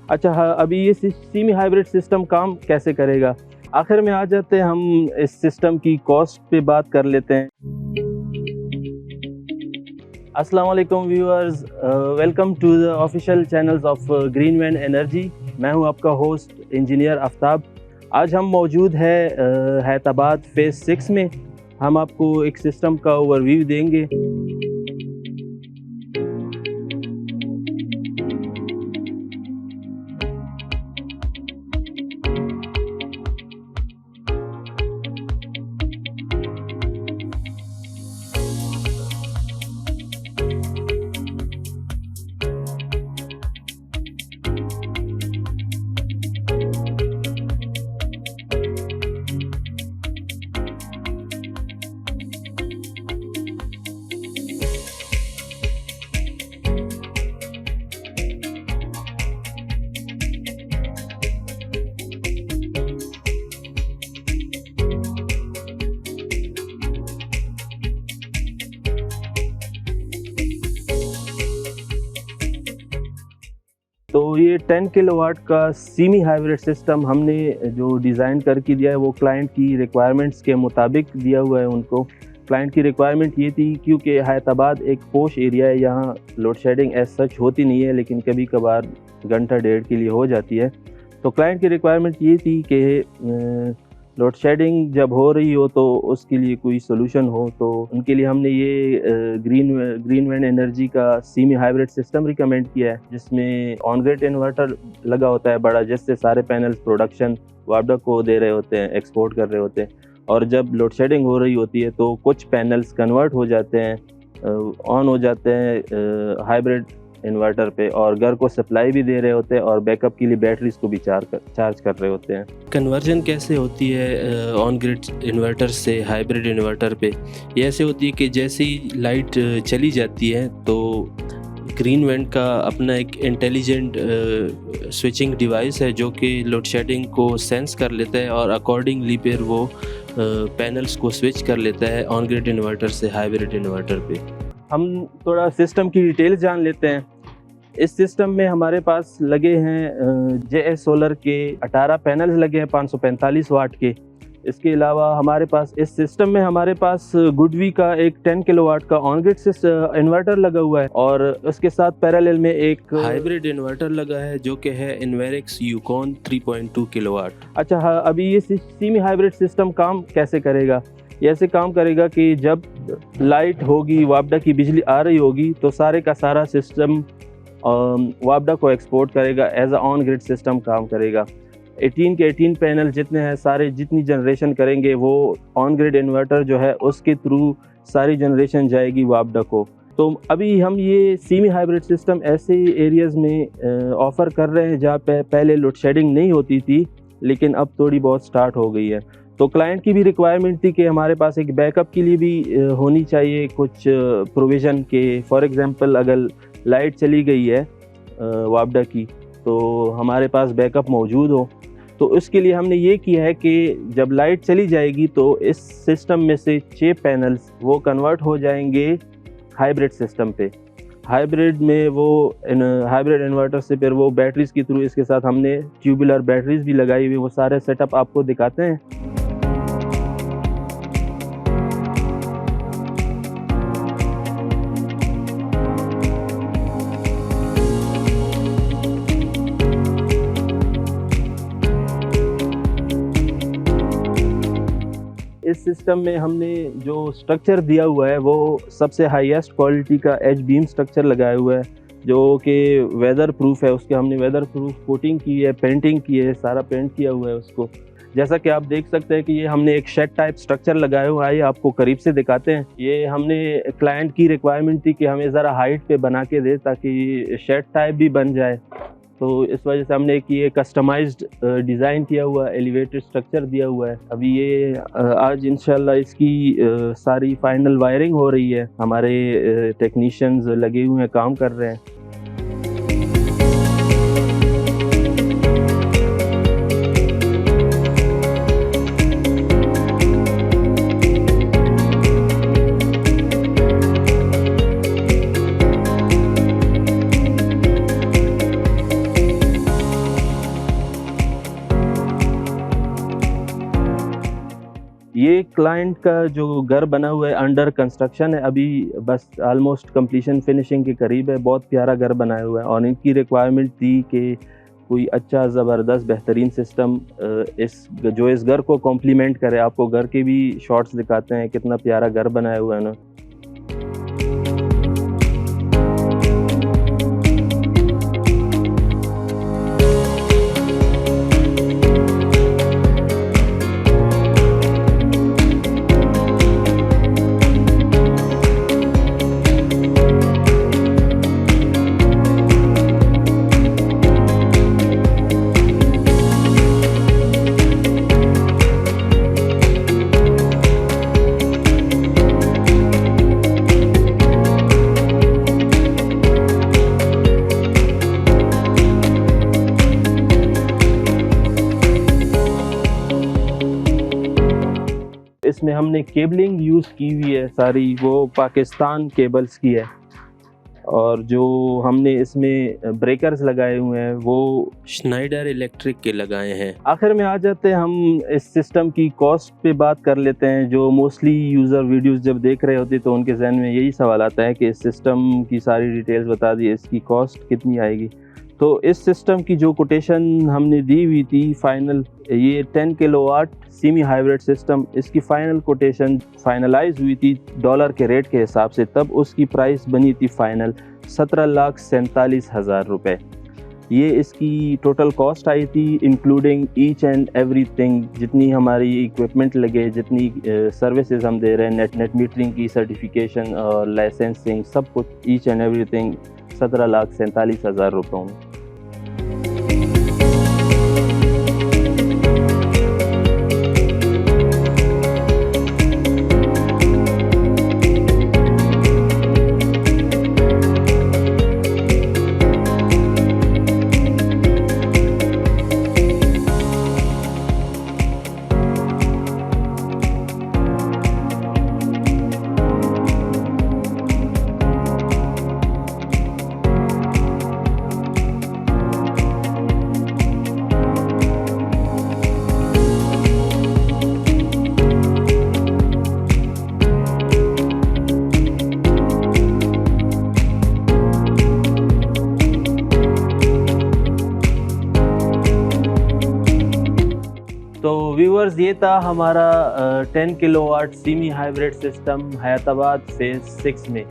अच्छा हाँ, अभी ये सेमी हाइब्रिड सिस्टम काम कैसे करेगा? आखिर में आ जाते हैं हम इस सिस्टम की कॉस्ट पे बात कर लेते हैं। अस्सलाम वालेकुम viewers, welcome to the official channels of Green Van Energy. मैं हूं आपका होस्ट इंजीनियर आफ्ताब। आज हम मौजूद है हैदराबाद फेज़ 6 में। हम आपको एक सिस्टम का ओवरव्यू देंगे। तो ये 10 किलोवाट का सेमी हाइब्रिड सिस्टम हमने जो डिज़ाइन करके दिया है वो क्लाइंट की रिक्वायरमेंट्स के मुताबिक दिया हुआ है उनको। क्लाइंट की रिक्वायरमेंट ये थी क्योंकि हैदराबाद एक पोश एरिया है, यहाँ लोड शेडिंग एज सच होती नहीं है, लेकिन कभी कभार घंटा डेढ़ के लिए हो जाती है। तो क्लाइंट की रिक्वायरमेंट ये थी कि लोड शेडिंग जब हो रही हो तो उसके लिए कोई सोल्यूशन हो। तो उनके लिए हमने ये ग्रीन वैन एनर्जी का सेमी हाइब्रिड सिस्टम रिकमेंड किया है, जिसमें ऑन ग्रिड इन्वर्टर लगा होता है बड़ा, जिससे सारे पैनल्स प्रोडक्शन वापडा को दे रहे होते हैं, एक्सपोर्ट कर रहे होते हैं। और जब लोड शेडिंग हो रही होती है तो कुछ पैनल्स कन्वर्ट हो जाते हैं, ऑन हो जाते हैं हाइब्रिड इन्वर्टर पे, और घर को सप्लाई भी दे रहे होते हैं और बैकअप के लिए बैटरीज को भी चार्ज कर रहे होते हैं। कन्वर्जन कैसे होती है ऑन ग्रिड इन्वर्टर से हाइब्रिड इन्वर्टर पे? ये ऐसे होती है कि जैसे ही लाइट चली जाती है तो ग्रीन वैन का अपना एक इंटेलिजेंट स्विचिंग डिवाइस है जो कि लोड शेडिंग को सेंस कर लेता है और अकॉर्डिंगली फिर वो पैनल्स को स्विच कर लेता है ऑन ग्रिड इन्वर्टर से हाइब्रिड इन्वर्टर पे। हम थोड़ा सिस्टम की डिटेल जान लेते हैं। इस सिस्टम में हमारे पास लगे हैं JS सोलर के 18 पैनल्स लगे हैं 545 वाट के। इसके अलावा हमारे पास इस सिस्टम में हमारे पास गुडवी का एक 10 किलोवाट का ऑन ग्रिड इन्वर्टर लगा हुआ है, और उसके साथ पैरेलल में एक हाइब्रिड इन्वर्टर लगा है जो कि है इन्वेरिक्स यूकॉन 3.2 किलोवाट। अच्छा हाँ, अभी ये सेमी हाइब्रिड सिस्टम काम कैसे करेगा? ये ऐसे काम करेगा कि जब लाइट होगी, वापडा की बिजली आ रही होगी, तो सारे का सारा सिस्टम वापडा को एक्सपोर्ट करेगा, as a on grid system काम करेगा। 18 के 18 पैनल जितने हैं सारे, जितनी जनरेशन करेंगे वो ऑन ग्रिड इन्वर्टर जो है उसके थ्रू सारी जनरेशन जाएगी वापडा को। तो अभी हम ये सेमी हाइब्रिड सिस्टम ऐसे एरियाज़ में ऑफ़र कर रहे हैं जहाँ पे पहले लोड शेडिंग नहीं होती थी, लेकिन अब थोड़ी बहुत स्टार्ट हो गई है। तो क्लाइंट की भी रिक्वायरमेंट थी कि हमारे पास एक बैकअप के लिए भी होनी चाहिए कुछ प्रोविज़न के। फॉर एग्ज़ाम्पल अगर लाइट चली गई है वापडा की, तो हमारे पास बैकअप मौजूद हो। तो उसके लिए हमने ये किया है कि जब लाइट चली जाएगी तो इस सिस्टम में से 6 पैनल्स वो कन्वर्ट हो जाएंगे हाइब्रिड सिस्टम पे। हाइब्रिड में वो हाइब्रिड इन्वर्टर से फिर वो बैटरीज़ के थ्रू, इसके साथ हमने ट्यूबुलर बैटरीज़ भी लगाई हुई, वो सारे सेटअप आपको दिखाते हैं। इस सिस्टम में हमने जो स्ट्रक्चर दिया हुआ है वो सबसे हाईएस्ट क्वालिटी का एच बीम स्ट्रक्चर लगाया हुआ है, जो कि वेदर प्रूफ है। उसके हमने वेदर प्रूफ कोटिंग की है, पेंटिंग की है, सारा पेंट किया हुआ है उसको। जैसा कि आप देख सकते हैं कि ये हमने एक शेड टाइप स्ट्रक्चर लगाया हुआ है, ये आपको करीब से दिखाते हैं। ये हमने क्लाइंट की रिक्वायरमेंट थी कि हमें ज़रा हाइट पे बना के दे ताकि शेड टाइप भी बन जाए। तो इस वजह से हमने ये कस्टमाइज्ड डिज़ाइन किया हुआ एलिवेटेड स्ट्रक्चर दिया हुआ है। अभी ये आज इंशाल्लाह इसकी सारी फाइनल वायरिंग हो रही है, हमारे टेक्नीशियंस लगे हुए हैं, काम कर रहे हैं। ये क्लाइंट का जो घर बना हुआ है अंडर कंस्ट्रक्शन है, अभी बस ऑलमोस्ट कंप्लीशन फिनिशिंग के करीब है। बहुत प्यारा घर बनाया हुआ है और इनकी रिक्वायरमेंट थी कि कोई अच्छा ज़बरदस्त बेहतरीन सिस्टम इस घर को कॉम्प्लीमेंट करे। आपको घर के भी शॉट्स दिखाते हैं, कितना प्यारा घर बनाया हुआ है ना। इसमें हमने केबलिंग यूज़ की हुई है सारी, वो पाकिस्तान केबल्स की है। और जो हमने इसमें ब्रेकर्स लगाए हुए हैं वो श्नाइडर इलेक्ट्रिक के लगाए हैं। आखिर में आ जाते हैं हम इस सिस्टम की कॉस्ट पे बात कर लेते हैं। जो मोस्टली यूज़र वीडियोस जब देख रहे होते तो उनके जहन में यही सवाल आता है कि इस सिस्टम की सारी डिटेल्स बता दी, इसकी कॉस्ट कितनी आएगी। तो इस सिस्टम की जो कोटेशन हमने दी हुई थी फाइनल, ये 10 किलोवाट सेमी हाइब्रिड सिस्टम, इसकी फ़ाइनल कोटेशन फाइनलाइज हुई थी डॉलर के रेट के हिसाब से, तब उसकी प्राइस बनी थी फाइनल 17,47,000 रुपये। ये इसकी टोटल कॉस्ट आई थी इंक्लूडिंग ईच एंड एवरीथिंग, जितनी हमारी इक्विपमेंट लगे, जितनी सर्विसेज हम दे रहे हैं, नेट मीटरिंग की सर्टिफिकेशन और लाइसेंसिंग, सब कुछ ईच एंड एवरीथिंग 17,47,000 रुपयों में। तो व्यूअर्स, ये था हमारा 10 kilowatt semi hybrid system Hyderabad phase 6 में।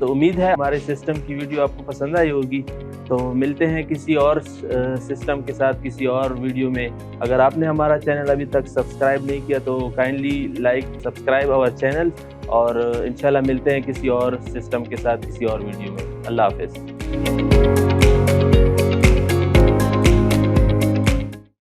तो उम्मीद है हमारे सिस्टम की वीडियो आपको पसंद आई होगी। तो मिलते हैं किसी और सिस्टम के साथ किसी और वीडियो में। अगर आपने हमारा चैनल अभी तक सब्सक्राइब नहीं किया तो kindly like subscribe our channel, और इंशाल्लाह मिलते हैं किसी और सिस्टम के साथ किसी और वीडियो में। अल्लाह हाफ़िज़।